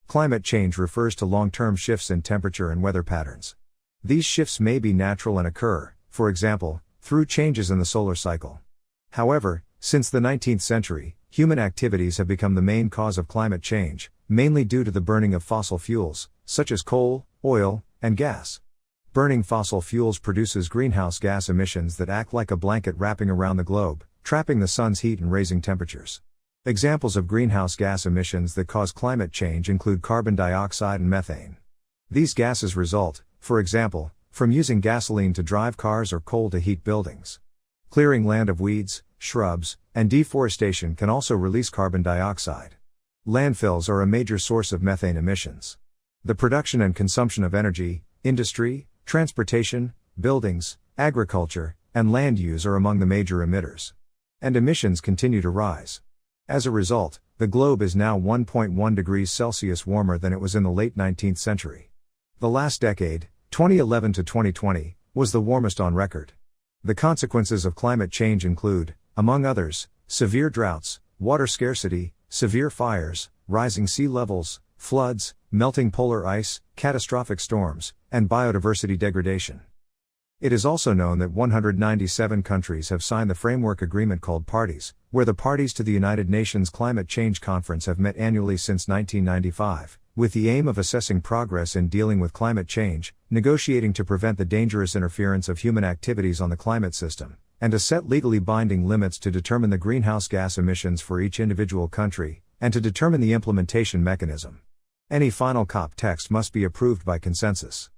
Climate change refers to long-term shifts in temperature and weather patterns. These shifts may be natural and occur, for example, through changes in the solar cycle. However, since the 19th century, human activities have become the main cause of climate change, mainly due to the burning of fossil fuels, such as coal, oil, and gas. Burning fossil fuels produces greenhouse gas emissions that act like a blanket wrapping around the globe, trapping the sun's heat and raising temperatures. Examples of greenhouse gas emissions that cause climate change include carbon dioxide and methane. These gases result, for example, from using gasoline to drive cars or coal to heat buildings. Clearing land of weeds, shrubs, and deforestation can also release carbon dioxide. Landfills are a major source of methane emissions. The production and consumption of energy, industry, transportation, buildings, agriculture, and land use are among the major emitters. And emissions continue to rise. As a result, the globe is now 1.1 degrees Celsius warmer than it was in the late 19th century. The last decade, 2011 to 2020, was the warmest on record. The consequences of climate change include, among others, severe droughts, water scarcity, severe fires, rising sea levels, floods, melting polar ice, catastrophic storms, and biodiversity degradation. It is also known that 197 countries have signed the framework agreement called Parties, where the parties to the United Nations Climate Change Conference have met annually since 1995, with the aim of assessing progress in dealing with climate change, negotiating to prevent the dangerous interference of human activities on the climate system, and to set legally binding limits to determine the greenhouse gas emissions for each individual country, and to determine the implementation mechanism. Any final COP text must be approved by consensus.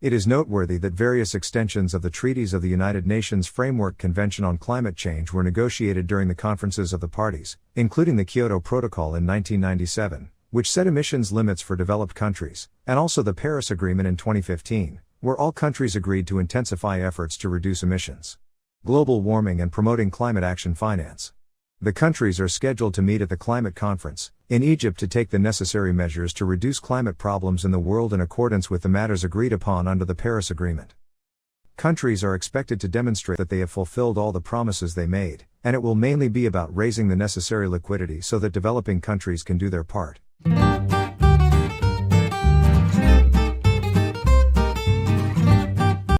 It is noteworthy that various extensions of the treaties of the United Nations Framework Convention on Climate Change were negotiated during the conferences of the parties, including the Kyoto Protocol in 1997, which set emissions limits for developed countries, and also the Paris Agreement in 2015, where all countries agreed to intensify efforts to reduce emissions. Global warming and promoting climate action finance. The countries are scheduled to meet at the climate conference in Egypt to take the necessary measures to reduce climate problems in the world in accordance with the matters agreed upon under the Paris Agreement. Countries are expected to demonstrate that they have fulfilled all the promises they made, and it will mainly be about raising the necessary liquidity so that developing countries can do their part.